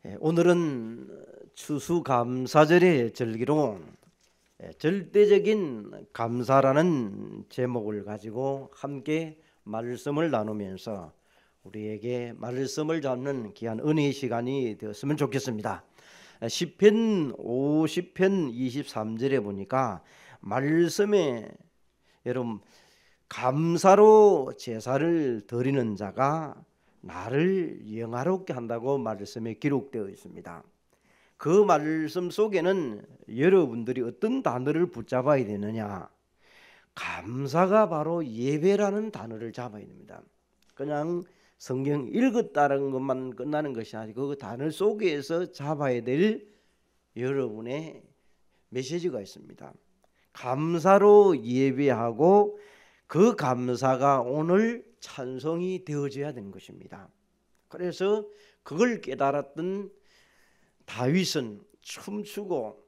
오늘은 추수감사절의 절기로 절대적인 감사라는 제목을 가지고 함께 말씀을 나누면서 우리에게 말씀을 잡는 귀한 은혜의 시간이 되었으면 좋겠습니다. 시편 50편 23절에 보니까 말씀에 여러분 감사로 제사를 드리는 자가 나를 영화롭게 한다고 말씀에 기록되어 있습니다. 그 말씀 속에는 여러분들이 어떤 단어를 붙잡아야 되느냐, 감사가 바로 예배라는 단어를 잡아야 됩니다. 그냥 성경 읽었다는 것만 끝나는 것이 아니고 그 단어 속에서 잡아야 될 여러분의 메시지가 있습니다. 감사로 예배하고 그 감사가 오늘 찬송이 되어져야 되는 것입니다. 그래서 그걸 깨달았던 다윗은 춤추고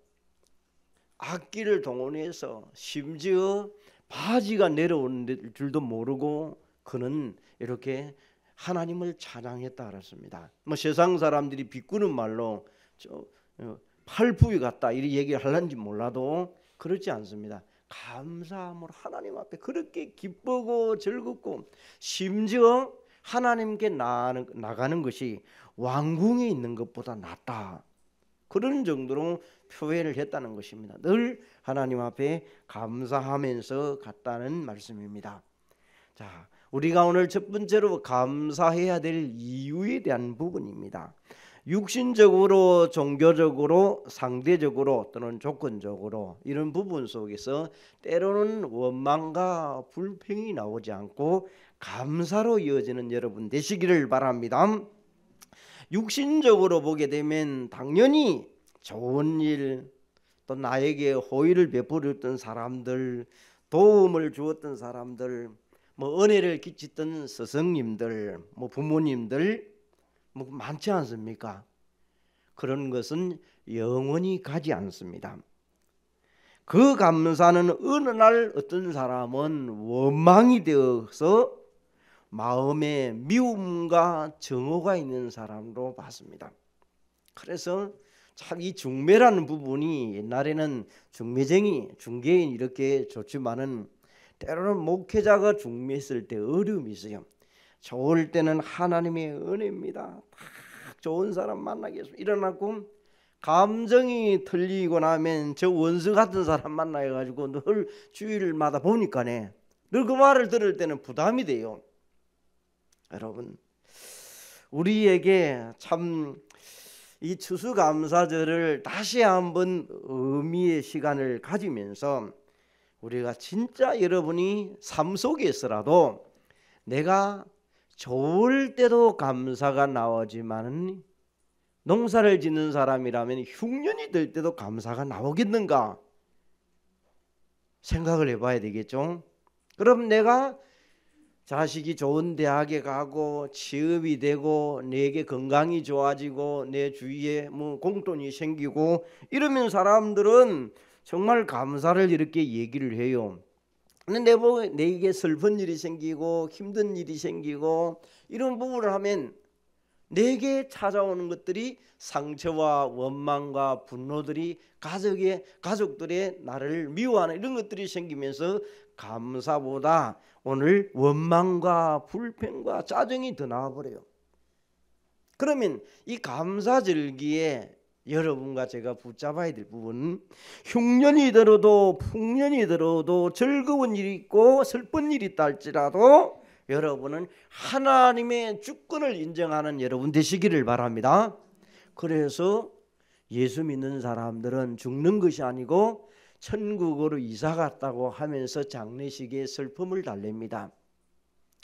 악기를 동원해서 심지어 바지가 내려오는 줄도 모르고 그는 이렇게 하나님을 찬양했다 그랬습니다. 세상 사람들이 비꾸는 말로 팔부이 같다 이렇게 얘기를 하려는지 몰라도 그렇지 않습니다. 감사함으로 하나님 앞에 그렇게 기쁘고 즐겁고 심지어 하나님께 나가는 것이 왕궁에 있는 것보다 낫다. 그런 정도로 표현을 했다는 것입니다. 늘 하나님 앞에 감사하면서 갔다는 말씀입니다. 자, 우리가 오늘 첫 번째로 감사해야 될 이유에 대한 부분입니다. 육신적으로, 종교적으로, 상대적으로 또는 조건적으로 이런 부분 속에서 때로는 원망과 불평이 나오지 않고 감사로 이어지는 여러분 되시기를 바랍니다. 육신적으로 보게 되면 당연히 좋은 일, 또 나에게 호의를 베풀었던 사람들, 도움을 주었던 사람들, 은혜를 끼쳤던 스승님들, 부모님들 많지 않습니까? 그런 것은 영원히 가지 않습니다. 그 감사는 어느 날 어떤 사람은 원망이 되어서 마음에 미움과 정오가 있는 사람으로 봤습니다. 그래서 참 이 중매라는 부분이 옛날에는 중매쟁이, 중개인 이렇게 좋지만은 때로는 목회자가 중매했을 때 어려움이 있어요. 좋을 때는 하나님의 은혜입니다. 딱 좋은 사람 만나겠습니다. 일어나고 감정이 틀리고 나면 저 원수 같은 사람 만나가지고 늘 주일마다 보니까네 늘 그 말을 들을 때는 부담이 돼요. 여러분 우리에게 참 이 추수감사절을 다시 한번 의미의 시간을 가지면서 우리가 진짜 여러분이 삶 속에서라도 내가 좋을 때도 감사가 나오지만 농사를 짓는 사람이라면 흉년이 될 때도 감사가 나오겠는가 생각을 해봐야 되겠죠. 그럼 내가 자식이 좋은 대학에 가고 취업이 되고 내게 건강이 좋아지고 내 주위에 공돈이 생기고 이러면 사람들은 정말 감사를 이렇게 얘기를 해요. 근데 내게 슬픈 일이 생기고 힘든 일이 생기고 이런 부분을 하면 내게 찾아오는 것들이 상처와 원망과 분노들이 가족들의 나를 미워하는 이런 것들이 생기면서 감사보다 오늘 원망과 불평과 짜증이 더 나와버려요. 그러면 이 감사절기에 여러분과 제가 붙잡아야 될 부분은 흉년이 들어도 풍년이 들어도 즐거운 일이 있고 슬픈 일이 있다 할지라도 여러분은 하나님의 주권을 인정하는 여러분 되시기를 바랍니다. 그래서 예수 믿는 사람들은 죽는 것이 아니고 천국으로 이사 갔다고 하면서 장례식에 슬픔을 달랩니다.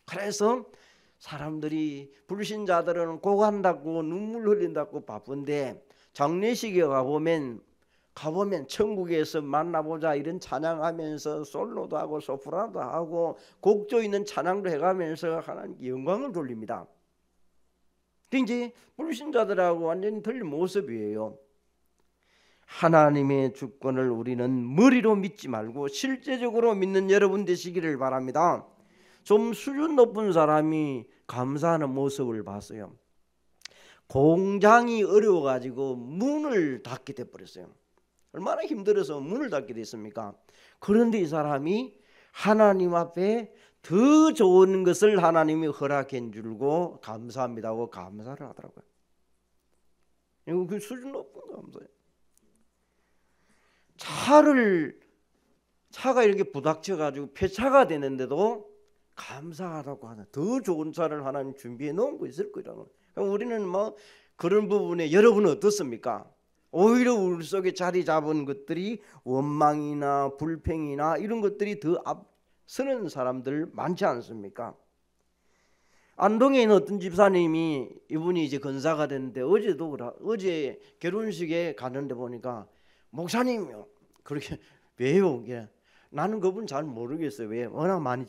그래서 사람들이 불신자들은 고간다고 눈물 흘린다고 바쁜데 장례식에 가보면 천국에서 만나보자 이런 찬양하면서 솔로도 하고 소프라노도 하고 곡조 있는 찬양도 해가면서 하나님께 영광을 돌립니다. 이제 불신자들하고 완전히 틀린 모습이에요. 하나님의 주권을 우리는 머리로 믿지 말고 실제적으로 믿는 여러분 되시기를 바랍니다. 좀 수준 높은 사람이 감사하는 모습을 봤어요. 공장이 어려워가지고 문을 닫게 돼버렸어요. 얼마나 힘들어서 문을 닫게 됐습니까? 그런데 이 사람이 하나님 앞에 더 좋은 것을 하나님이 허락해 주고 감사합니다 하고 감사를 하더라고요. 이거 그 수준 높은 감사예요. 차가 이렇게 부닥쳐가지고 폐차가 되는데도 감사하다고 하는, 더 좋은 차를 하나님 준비해 놓은 거 있을 거라는. 우리는 뭐 그런 부분에 여러분은 어떻습니까? 오히려 우리 속에 자리 잡은 것들이 원망이나 불평이나 이런 것들이 더 앞서는 사람들 많지 않습니까? 안동에 있는 어떤 집사님이, 이분이 이제 건사가 됐는데 어제 결혼식에 갔는데 보니까 목사님이요. 그렇게 왜요? 나는 그분 잘 모르겠어요. 왜? 워낙 많이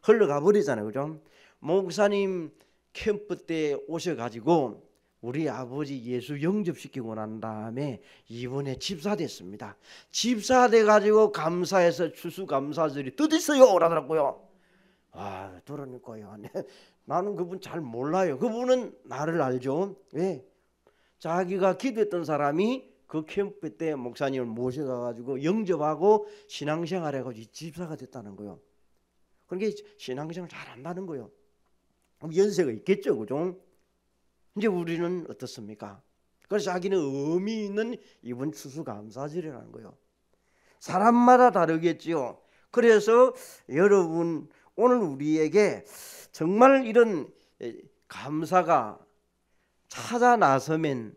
흘러가 버리잖아요, 그죠? 목사님 캠프 때 오셔가지고 우리 아버지 예수 영접시키고 난 다음에 이번에 집사 됐습니다. 집사 돼가지고 감사해서 추수감사절이 뜻있어요 그러더라고요. 아, 들으니까요. 나는 그분 잘 몰라요. 그분은 나를 알죠. 왜? 자기가 기도했던 사람이 그 캠프 때 목사님을 모셔가지고 영접하고 신앙생활 해가지고 집사가 됐다는 거예요. 그러니까 신앙생활 잘 한다는 거예요. 연세가 있겠죠, 그죠? 이제 우리는 어떻습니까? 그래서 자기는 의미 있는 이번 추수감사절이라는 거예요. 사람마다 다르겠지요. 그래서 여러분, 오늘 우리에게 정말 이런 감사가 찾아 나서면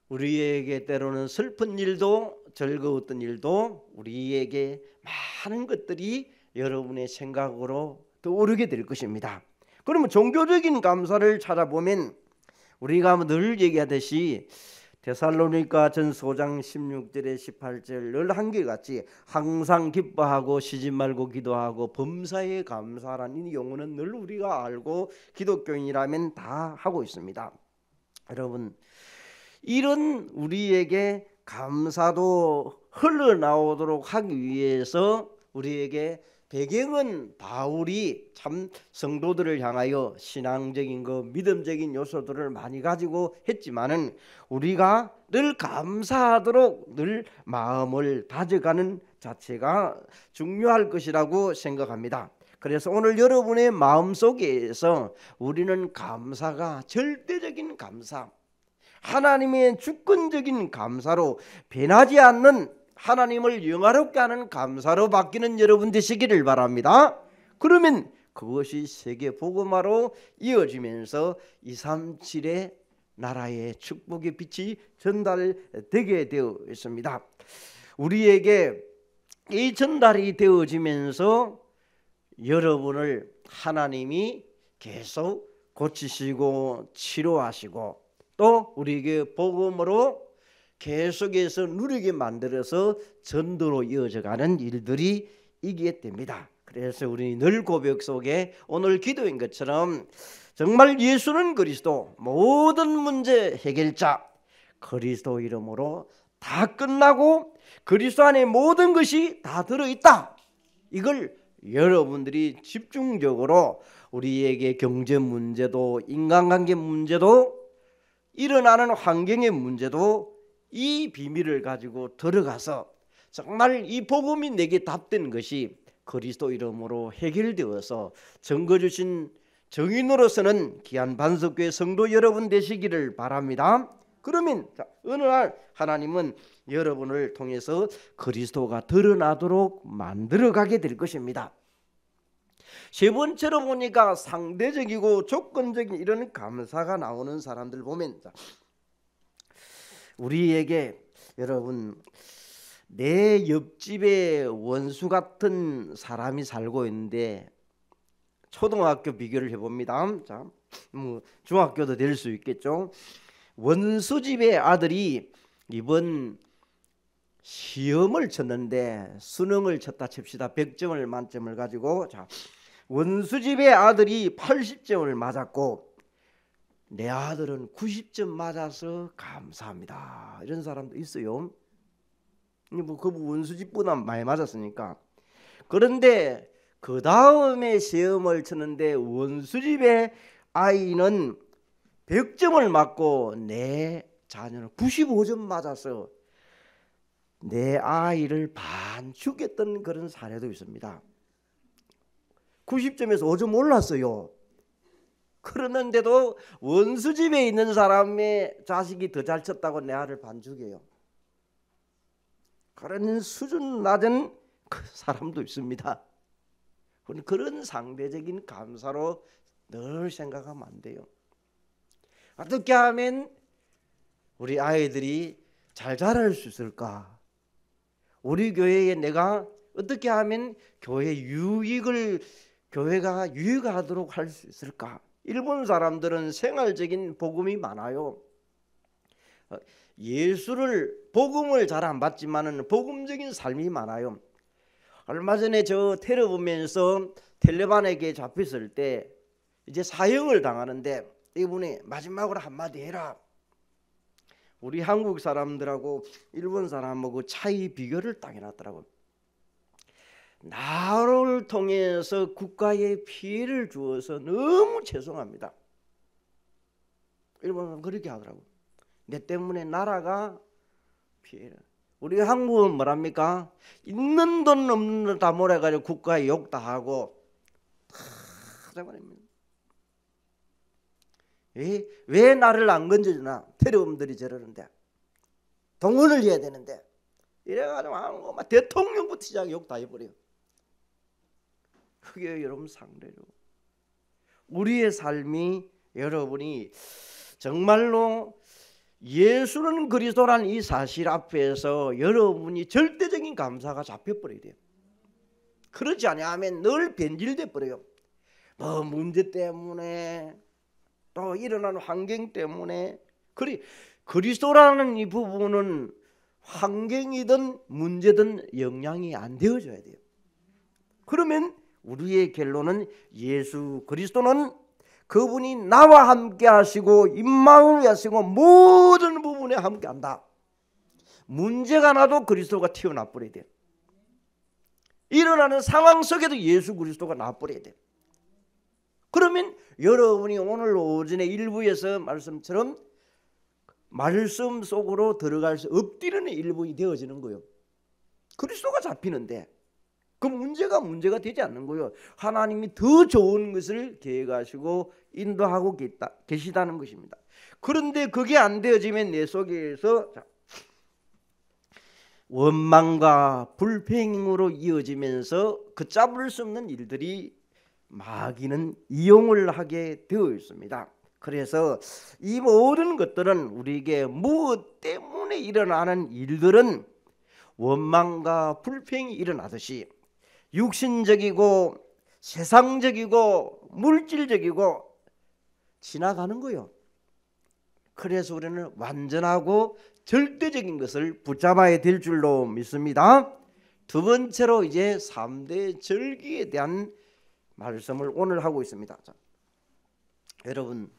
우리에게 때로는 슬픈 일도 즐거웠던 일도 우리에게 많은 것들이 여러분의 생각으로 떠오르게 될 것입니다. 그러면 종교적인 감사를 찾아보면 우리가 늘 얘기하듯이 데살로니가 전서 5장 16절에 18절 늘 한결같이 항상 기뻐하고 쉬지 말고 기도하고 범사에 감사라는 이 용어는 늘 우리가 알고 기독교인이라면 다 하고 있습니다. 여러분, 이런 우리에게 감사도 흘러나오도록 하기 위해서 우리에게 배경은 바울이 참 성도들을 향하여 신앙적인 거, 믿음적인 요소들을 많이 가지고 했지만은 우리가 늘 감사하도록 늘 마음을 다져가는 자체가 중요할 것이라고 생각합니다. 그래서 오늘 여러분의 마음속에서 우리는 감사가 절대적인 감사, 하나님의 주권적인 감사로 변하지 않는 하나님을 영화롭게 하는 감사로 바뀌는 여러분 되시기를 바랍니다. 그러면 그것이 세계 복음화로 이어지면서 237의 나라의 축복의 빛이 전달되게 되어 있습니다. 우리에게 이 전달이 되어지면서 여러분을 하나님이 계속 고치시고 치료하시고 또 우리에게 복음으로 계속해서 누리게 만들어서 전도로 이어져가는 일들이 있게 됩니다. 그래서 우리 늘 고백 속에 오늘 기도인 것처럼 정말 예수는 그리스도, 모든 문제 해결자, 그리스도 이름으로 다 끝나고 그리스도 안에 모든 것이 다 들어있다. 이걸 여러분들이 집중적으로 우리에게 경제 문제도 인간관계 문제도 일어나는 환경의 문제도 이 비밀을 가지고 들어가서 정말 이 복음이 내게 답된 것이 그리스도 이름으로 해결되어서 증거 주신 정인으로서는 귀한 반석교회 성도 여러분 되시기를 바랍니다. 그러면 어느 날 하나님은 여러분을 통해서 그리스도가 드러나도록 만들어가게 될 것입니다. 세 번째로 보니까 상대적이고 조건적인 이런 감사가 나오는 사람들 보면 우리에게 여러분 내 옆집에 원수 같은 사람이 살고 있는데 초등학교 비교를 해봅니다. 자, 중학교도 될 수 있겠죠. 원수 집의 아들이 이번 시험을 쳤는데 수능을 쳤다 칩시다. 100점을 만점을 가지고 자, 원수 집의 아들이 80점을 맞았고 내 아들은 90점 맞아서 감사합니다. 이런 사람도 있어요. 그 원수 집보다 많이 맞았으니까. 그런데 그 다음에 시험을 쳤는데 원수 집의 아이는 100점을 맞고 내 자녀는 95점 맞아서 내 아이를 반 죽였던 그런 사례도 있습니다. 90점에서 5점 올랐어요. 그러는데도 원수 집에 있는 사람의 자식이 더 잘 쳤다고 내 아이를 반 죽여요. 그런 수준 낮은 그 사람도 있습니다. 그런 상대적인 감사로 늘 생각하면 안 돼요. 어떻게 하면 우리 아이들이 잘 자랄 수 있을까? 우리 교회에 내가 어떻게 하면 교회가 유익하도록 할 수 있을까? 일본 사람들은 생활적인 복음이 많아요. 복음을 잘 안 받지만은 복음적인 삶이 많아요. 얼마 전에 저 테러 보면서 텔레반에게 잡혔을 때 이제 사형을 당하는데 이분이 마지막으로 한마디 해라. 우리 한국 사람들하고 일본 사람하고 차이 비교를 딱 해놨더라고요. 나를 통해서 국가에 피해를 주어서 너무 죄송합니다. 일본 사람 그렇게 하더라고요. 내 때문에 나라가 피해를. 우리 한국은 뭐랍니까? 있는 돈 없는 돈 다 몰아가지고 국가에 욕 다 하고 다 하자말입니다. 왜 나를 안 건져주나? 테러범들이 저러는데 동원을 해야 되는데 이래가지고 막 대통령부터 시작 욕 다 해버려요. 그게 여러분 상대죠. 우리의 삶이 여러분이 정말로 예수는 그리스도라는 이 사실 앞에서 여러분이 절대적인 감사가 잡혀버려야 돼요. 그렇지 않으면 늘 변질돼 버려요. 뭐 문제 때문에 또 일어나는 환경 때문에 그리스도라는 이 부분은 환경이든 문제든 영향이 안 되어줘야 돼요. 그러면 우리의 결론은 예수 그리스도는 그분이 나와 함께 하시고 임마누엘 하시고 모든 부분에 함께 한다. 문제가 나도 그리스도가 튀어나와 버려야 돼. 일어나는 상황 속에도 예수 그리스도가 나와 버려야 돼. 그러면 여러분이 오늘 오전에 일부에서 말씀처럼 말씀 속으로 들어갈 수 엎드리는 일부이 되어지는 거예요. 그리스도가 잡히는데 그 문제가 되지 않는 거예요. 하나님이 더 좋은 것을 계획하시고 인도하고 계시다는 것입니다. 그런데 그게 안 되어지면 내 속에서 원망과 불평으로 이어지면서 걷잡을 수 없는 일들이 마귀는 이용을 하게 되어 있습니다. 그래서 이 모든 것들은 우리에게 무엇 때문에 일어나는 일들은 원망과 불평이 일어나듯이 육신적이고 세상적이고 물질적이고 지나가는 거예요. 그래서 우리는 완전하고 절대적인 것을 붙잡아야 될 줄로 믿습니다. 두 번째로 이제 3대 절기에 대한 말씀을 오늘 하고 있습니다. 자, 여러분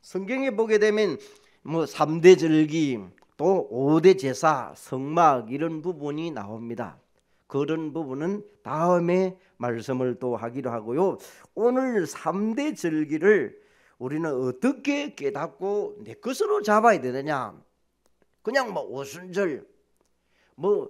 성경에 보게 되면 뭐 3대 절기 또 5대 제사 성막 이런 부분이 나옵니다. 그런 부분은 다음에 말씀을 또 하기로 하고요. 오늘 3대 절기를 우리는 어떻게 깨닫고 내 것으로 잡아야 되느냐? 그냥 뭐 오순절, 뭐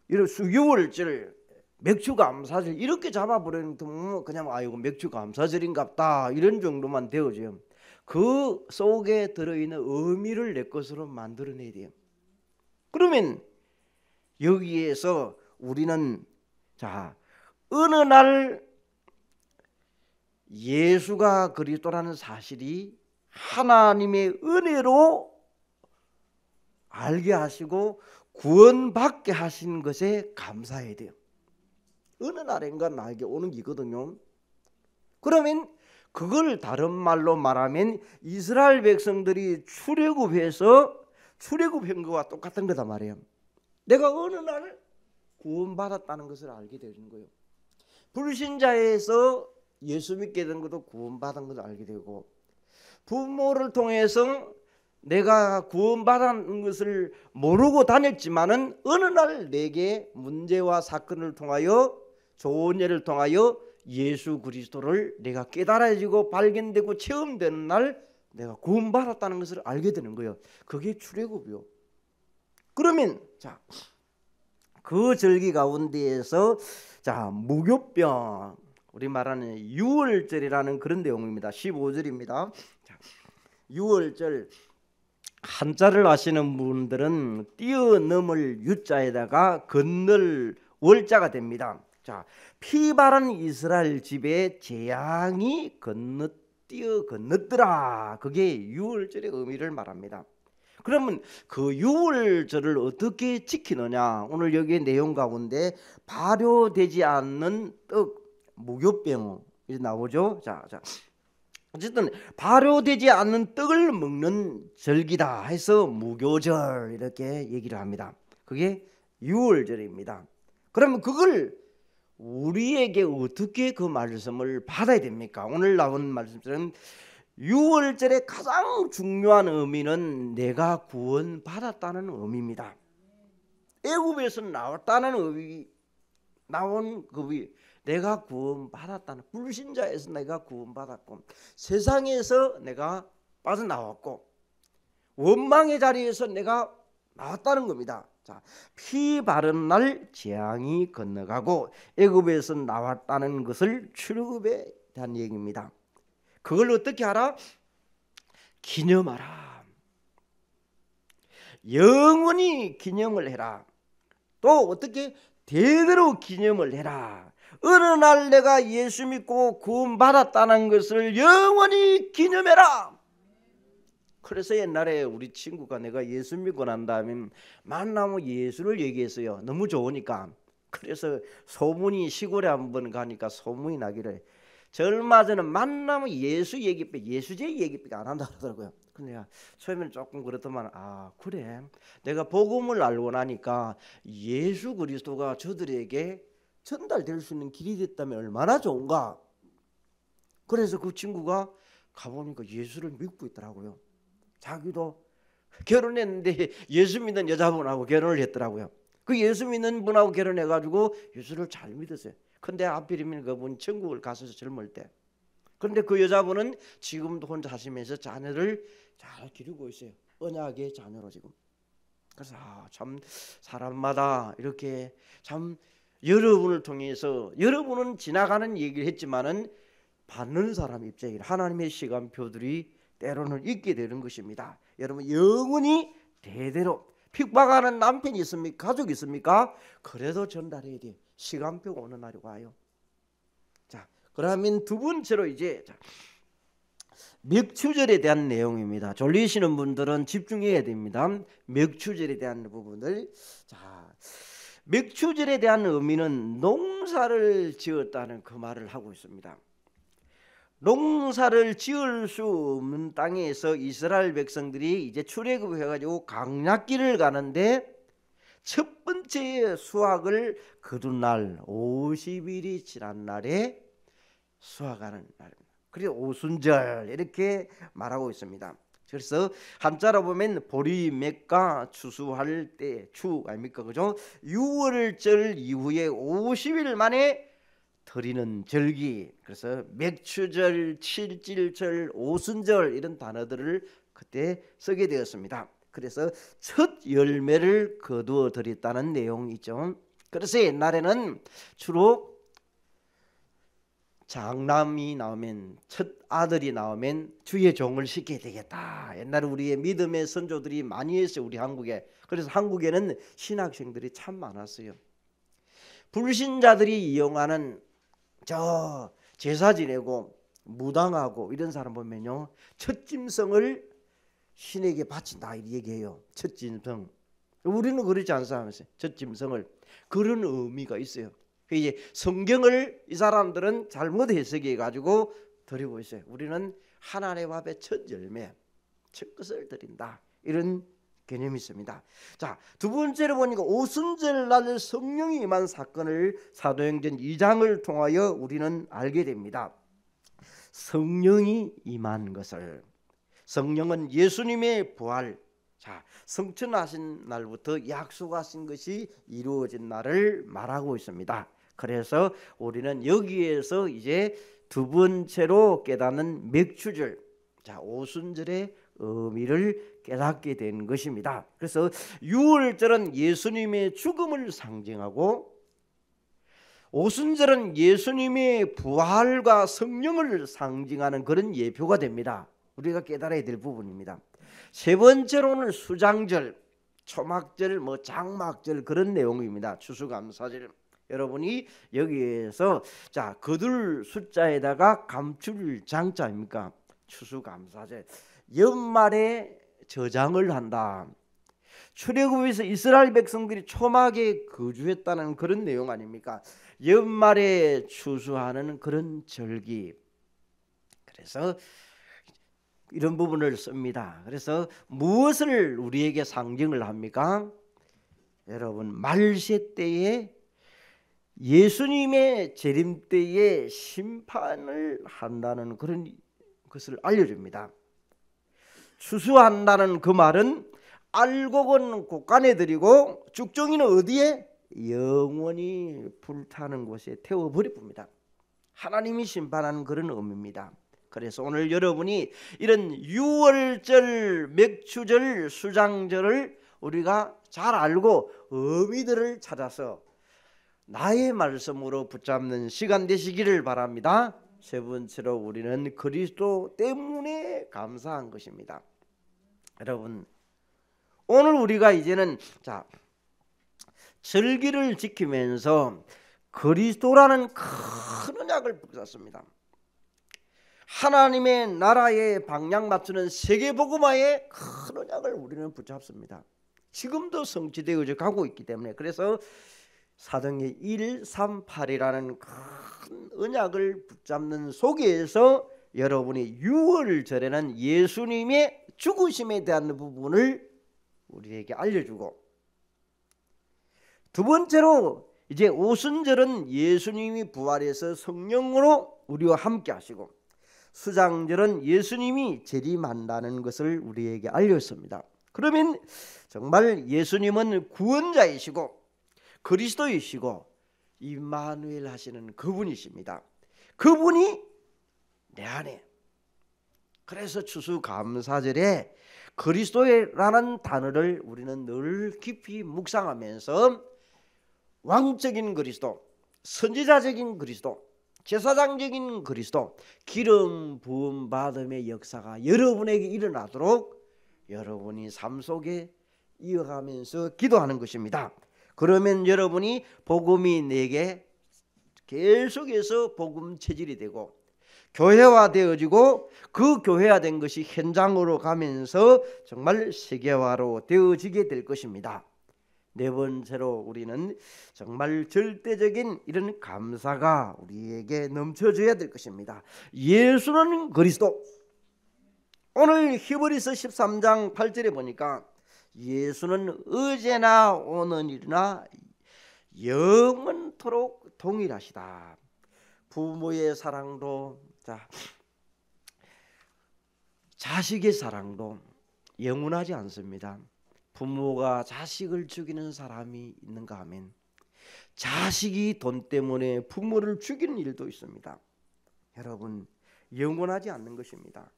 이런 수교월절, 맥주감사절 이렇게 잡아버리는 또 그냥 아이고 맥주감사절인갑다 이런 정도만 되어져요. 그 속에 들어있는 의미를 내 것으로 만들어내야 돼요. 그러면 여기에서 우리는 자 어느 날 예수가 그리스도라는 사실이 하나님의 은혜로 알게 하시고 구원받게 하신 것에 감사해야 돼요. 어느 날인가 나에게 오는 기거든요. 그러면 그걸 다른 말로 말하면 이스라엘 백성들이 출애굽한 것과 똑같은 거다 말이에요. 내가 어느 날 구원받았다는 것을 알게 되는 거예요. 불신자에서 예수 믿게 된 것도 구원받은 것을 알게 되고 부모를 통해서 내가 구원받은 것을 모르고 다녔지만은 어느 날 내게 문제와 사건을 통하여 좋은 예를 통하여 예수 그리스도를 내가 깨달아지고 발견되고 체험되는 날 내가 구원받았다는 것을 알게 되는 거예요. 그게 출애굽이요. 그러면 자, 그 절기 가운데에서 자, 무교병, 우리 말하는 유월절이라는 그런 내용입니다. 15절입니다. 자, 유월절, 한자를 아시는 분들은 뛰어넘을 유자에다가 건널 월자가 됩니다. 자, 피 바른 이스라엘 집에 재앙이 뛰어 건넜더라. 그게 유월절의 의미를 말합니다. 그러면 그 유월절을 어떻게 지키느냐? 오늘 여기 내용 가운데 발효되지 않는 떡, 무교병 나오죠. 자, 어쨌든 발효되지 않는 떡을 먹는 절기다 해서 무교절 이렇게 얘기를 합니다. 그게 유월절입니다. 그러면 그걸 우리에게 어떻게 그 말씀을 받아야 됩니까? 오늘 나온 말씀처럼 유월절의 가장 중요한 의미는 내가 구원받았다는 의미입니다. 애굽에서 나왔다는 의미, 나온 그 내가 구원받았다는, 불신자에서 내가 구원받았고 세상에서 내가 빠져나왔고 원망의 자리에서 내가 나왔다는 겁니다. 자, 피 바른 날 재앙이 건너가고 애굽에서 나왔다는 것을 출애굽에 대한 얘기입니다. 그걸 어떻게 하라? 기념하라. 영원히 기념을 해라. 또 어떻게? 대대로 기념을 해라. 어느 날 내가 예수 믿고 구원받았다는 것을 영원히 기념해라. 그래서 옛날에 우리 친구가 내가 예수 믿고 난 다음에 만나면 예수를 얘기했어요. 너무 좋으니까. 그래서 소문이, 시골에 한번 가니까 소문이 나기를, 얼마 전에 만나면 예수 얘기밖에, 예수제 얘기밖에 안 한다 그러더라고요. 근데 내가 처음에는 조금 그렇더만, 아 그래, 내가 복음을 알고 나니까 예수 그리스도가 저들에게 전달될 수 있는 길이 됐다면 얼마나 좋은가. 그래서 그 친구가 가보니까 예수를 믿고 있더라고요. 자기도 결혼했는데 예수 믿는 여자분하고 결혼을 했더라고요. 그 예수 믿는 분하고 결혼해가지고 예수를 잘 믿었어요. 근데 하필이면 그분 천국을 갔어요, 젊을 때. 그런데 그 여자분은 지금도 혼자 사시면서 자녀를 잘 기르고 있어요. 언약의 자녀로 지금. 그래서 참 사람마다 이렇게 참 여러분을 통해서, 여러분은 지나가는 얘기를 했지만은 받는 사람 입장에 하나님의 시간표들이 때로는 있게 되는 것입니다. 여러분 영원히 대대로 핍박하는 남편이 있습니까? 가족이 있습니까? 그래도 전달해야 돼. 시간표가 오는 날이 와요. 자, 그러면 두 번째로 이제 맥추절에 대한 내용입니다. 졸리시는 분들은 집중해야 됩니다. 맥추절에 대한 부분을. 자, 맥추절에 대한 의미는 농사를 지었다는 그 말을 하고 있습니다. 농사를 지을 수 없는 땅에서 이스라엘 백성들이 이제 출애굽해 가지고 광야길을 가는데 첫 번째 수확을 거둔 날 50일이 지난 날에 수확하는 날입니다. 그래서 오순절 이렇게 말하고 있습니다. 그래서 한자로 보면 보리맥과 추수할 때, 추 아닙니까, 그죠? 6월절 이후에 50일 만에 드리는 절기. 그래서 맥추절, 칠질절, 오순절 이런 단어들을 그때 쓰게 되었습니다. 그래서 첫 열매를 거두어 드렸다는 내용이죠. 그래서 옛날에는 주로 장남이 나오면, 첫 아들이 나오면 주의 종을 시켜야 되겠다. 옛날에 우리의 믿음의 선조들이 많이 했어요, 우리 한국에. 그래서 한국에는 신학생들이 참 많았어요. 불신자들이 이용하는 저 제사 지내고 무당하고 이런 사람 보면요, 첫 짐승을 신에게 바친다 이 얘기해요. 첫 짐승. 우리는 그렇지 않습니까? 첫 짐승을. 그런 의미가 있어요. 이제 성경을 이 사람들은 잘못 해석해 가지고 드리고 있어요. 우리는 하나님 앞에 첫 열매, 첫 것을 드린다, 이런 개념이 있습니다. 자, 두 번째로 보니까 오순절 날 성령이 임한 사건을 사도행전 2장을 통하여 우리는 알게 됩니다. 성령이 임한 것을, 성령은 예수님의 부활, 자, 성천하신 날부터 약속하신 것이 이루어진 날을 말하고 있습니다. 그래서 우리는 여기에서 이제 두 번째로 깨닫는 맥추절, 자, 오순절의 의미를 깨닫게 된 것입니다. 그래서 유월절은 예수님의 죽음을 상징하고 오순절은 예수님의 부활과 성령을 상징하는 그런 예표가 됩니다. 우리가 깨달아야 될 부분입니다. 세 번째로는 수장절, 초막절, 장막절 그런 내용입니다. 추수감사절. 여러분이 여기에서 자, 거둘 숫자에다가 감출 장자입니까? 추수감사절. 연말에 저장을 한다. 출애굽에서 이스라엘 백성들이 초막에 거주했다는 그런 내용 아닙니까? 연말에 추수하는 그런 절기. 그래서 이런 부분을 씁니다. 그래서 무엇을 우리에게 상징을 합니까? 여러분, 말세 때에 예수님의 재림 때에 심판을 한다는 그런 것을 알려줍니다. 추수한다는 그 말은 알곡은 곳간에 들이고 죽정이는 어디에? 영원히 불타는 곳에 태워버려 봅니다. 하나님이 심판하는 그런 의미입니다. 그래서 오늘 여러분이 이런 유월절, 맥추절, 수장절을 우리가 잘 알고 의미들을 찾아서 나의 말씀으로 붙잡는 시간 되시기를 바랍니다. 세 번째로 우리는 그리스도 때문에 감사한 것입니다. 여러분, 오늘 우리가 이제는 자, 절기를 지키면서 그리스도라는 큰 언약을 붙잡습니다. 하나님의 나라에 방향 맞추는 세계복음화의 큰 언약을 우리는 붙잡습니다. 지금도 성취되어 가고 있기 때문에, 그래서 사도행전 138이라는 큰 언약을 붙잡는 속에서 여러분이 유월절에는 예수님의 죽으심에 대한 부분을 우리에게 알려주고, 두 번째로 이제 오순절은 예수님이 부활해서 성령으로 우리와 함께 하시고, 수장절은 예수님이 재림한다는 것을 우리에게 알렸습니다. 그러면 정말 예수님은 구원자이시고 그리스도이시고 임마누엘 하시는 그분이십니다. 그분이 내 안에. 그래서 추수감사절에 그리스도라는 단어를 우리는 늘 깊이 묵상하면서 왕적인 그리스도, 선지자적인 그리스도, 제사장적인 그리스도, 기름 부음 받음의 역사가 여러분에게 일어나도록 여러분이 삶 속에 이어가면서 기도하는 것입니다. 그러면 여러분이 복음이 내게 계속해서 복음 체질이 되고 교회화되어지고, 그 교회화된 것이 현장으로 가면서 정말 세계화로 되어지게 될 것입니다. 네 번째로 우리는 정말 절대적인 이런 감사가 우리에게 넘쳐져야 될 것입니다. 예수는 그리스도. 오늘 히브리서 13장 8절에 보니까 예수는 어제나 오늘이나 영원토록 동일하시다. 부모의 사랑도, 자식의 사랑도 영원하지 않습니다. 부모가 자식을 죽이는 사람이 있는가 하면 자식이 돈 때문에 부모를 죽이는 일도 있습니다. 여러분, 영원하지 않는 것입니다.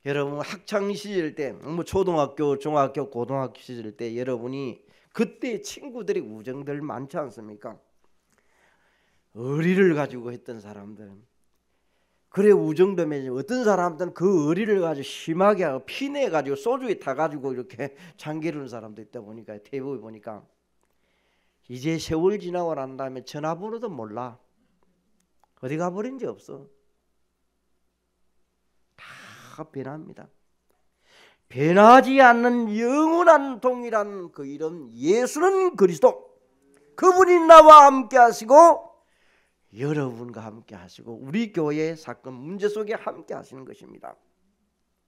여러분, 학창 시절 때, 초등학교, 중학교, 고등학교 시절 때 여러분이 그때 친구들이 우정들 많지 않습니까? 의리를 가지고 했던 사람들, 그래 우정도 맺으면 어떤 사람들은 그 의리를 가지고 심하게 하고 피내 가지고 소주에 타 가지고 이렇게 잠기르는 사람도 있다 보니까, 대부분 보니까 이제 세월 지나고 난 다음에 전화번호도 몰라. 어디 가버린지 없어. 다 변합니다. 변하지 않는 영원한 동일한 그 이름 예수는 그리스도. 그분이 나와 함께 하시고 여러분과 함께 하시고 우리 교회의 사건 문제 속에 함께 하시는 것입니다.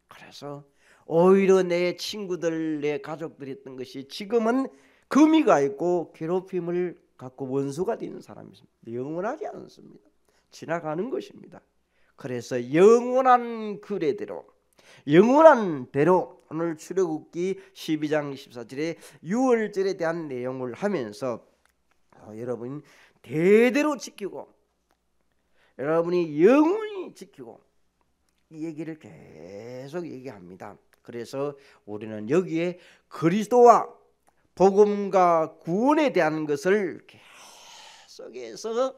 그래서 오히려 내 친구들, 내 가족들이 했던 것이 지금은 금이가 있고 괴롭힘을 갖고 원수가 되는 사람이 있습니다. 영원하지 않습니다. 지나가는 것입니다. 그래서 영원한 규례대로, 영원한 대로 오늘 출애굽기 12장 14절에 유월절에 대한 내용을 하면서 여러분 대대로 지키고 여러분이 영원히 지키고 이 얘기를 계속 얘기합니다. 그래서 우리는 여기에 그리스도와 복음과 구원에 대한 것을 계속해서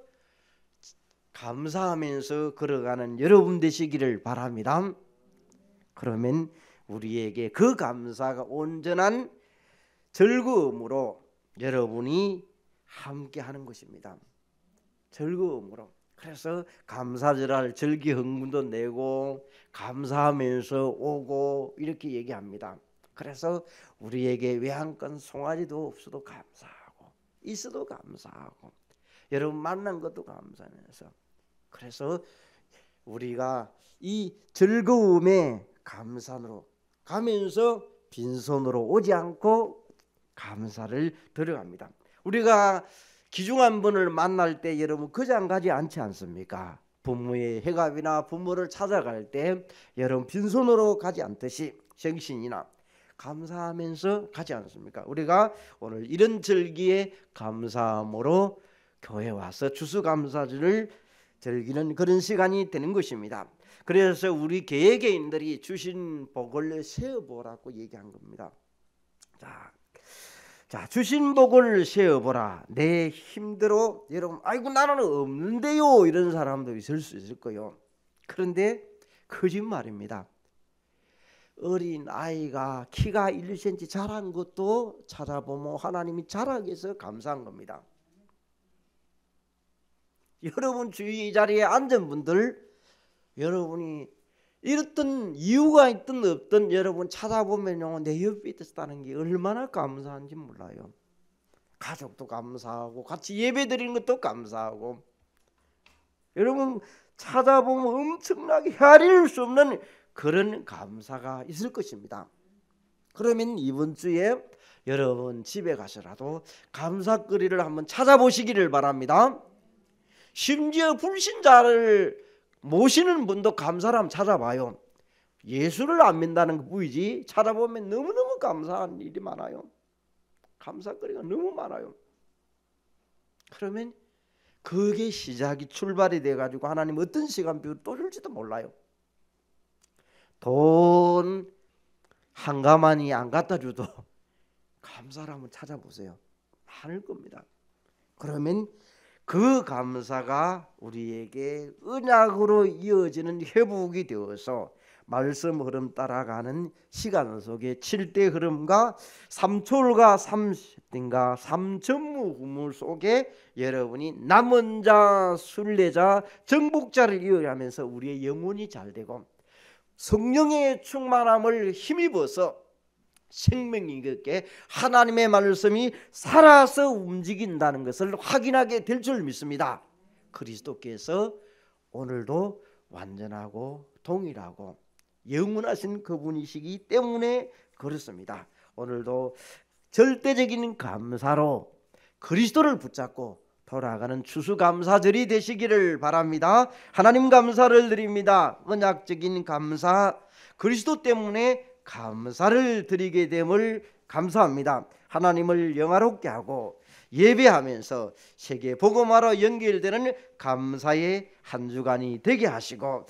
감사하면서 걸어가는 여러분 되시기를 바랍니다. 그러면 우리에게 그 감사가 온전한 즐거움으로 여러분이 함께 하는 것입니다. 즐거움으로. 그래서 감사절할 절기 헌금도 내고 감사하면서 오고 이렇게 얘기합니다. 그래서 우리에게 외양간 송아지도 없어도 감사하고 있어도 감사하고 여러분 만난 것도 감사하면서 그래서 우리가 이 즐거움에 감사로 가면서 빈손으로 오지 않고 감사를 들어갑니다. 우리가 귀중한 분을 만날 때 여러분 거장 가지 않지 않습니까? 부모의 회갑이나 부모를 찾아갈 때 여러분 빈손으로 가지 않듯이 정신이나 감사하면서 가지 않습니까? 우리가 오늘 이런 절기에 감사함으로 교회 와서 추수감사절을 즐기는 그런 시간이 되는 것입니다. 그래서 우리 개개인들이 주신 복을 세어보라고 얘기한 겁니다. 자, 주신 복을 세어보라. 내 힘대로 여러분 아이고 나는 없는데요 이런 사람도 있을 수 있을 거예요. 그런데 거짓말입니다. 어린 아이가 키가 1cm 자란 것도 찾아보면 하나님이 자라게 해서 감사한 겁니다. 여러분 주위 자리에 앉은 분들 여러분이 이랬던 이유가 있든 없든 여러분 찾아보면요 내 옆에 있었다는 게 얼마나 감사한지 몰라요. 가족도 감사하고 같이 예배 드리는 것도 감사하고 여러분 찾아보면 엄청나게 헤아릴 수 없는 그런 감사가 있을 것입니다. 그러면 이번 주에 여러분 집에 가서라도 감사거리를 한번 찾아보시기를 바랍니다. 심지어 불신자를 모시는 분도 감사를 한번 찾아봐요. 예수를 안 믿는다는 것 뿐이지 찾아보면 너무너무 감사한 일이 많아요. 감사거리가 너무 많아요. 그러면 그게 시작이 출발이 돼가지고 하나님 어떤 시간표를 또 줄지도 몰라요. 돈 한 가마니 안 갖다 줘도 감사를 한번 찾아보세요. 많을 겁니다. 그러면 그 감사가 우리에게 언약으로 이어지는 회복이 되어서 말씀 흐름 따라가는 시간 속에 7대 흐름과 3초월과 30대인가 3전무 후물 속에 여러분이 남은 자, 순례자, 정복자를 이어가면서 우리의 영혼이 잘 되고 성령의 충만함을 힘입어서 생명이 있게 하나님의 말씀이 살아서 움직인다는 것을 확인하게 될 줄 믿습니다. 그리스도께서 오늘도 완전하고 동일하고 영원하신 그분이시기 때문에 그렇습니다. 오늘도 절대적인 감사로 그리스도를 붙잡고 돌아가는 추수감사절이 되시기를 바랍니다. 하나님 감사를 드립니다. 언약적인 감사, 그리스도 때문에 감사를 드리게 됨을 감사합니다. 하나님을 영화롭게 하고 예배하면서 세계 복음화로 연결되는 감사의 한 주간이 되게 하시고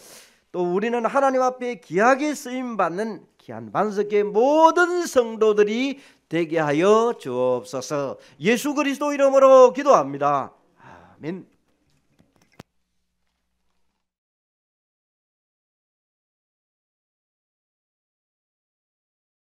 또 우리는 하나님 앞에 귀하게 쓰임받는 귀한 반석의 모든 성도들이 되게 하여 주옵소서. 예수 그리스도 이름으로 기도합니다. 아멘.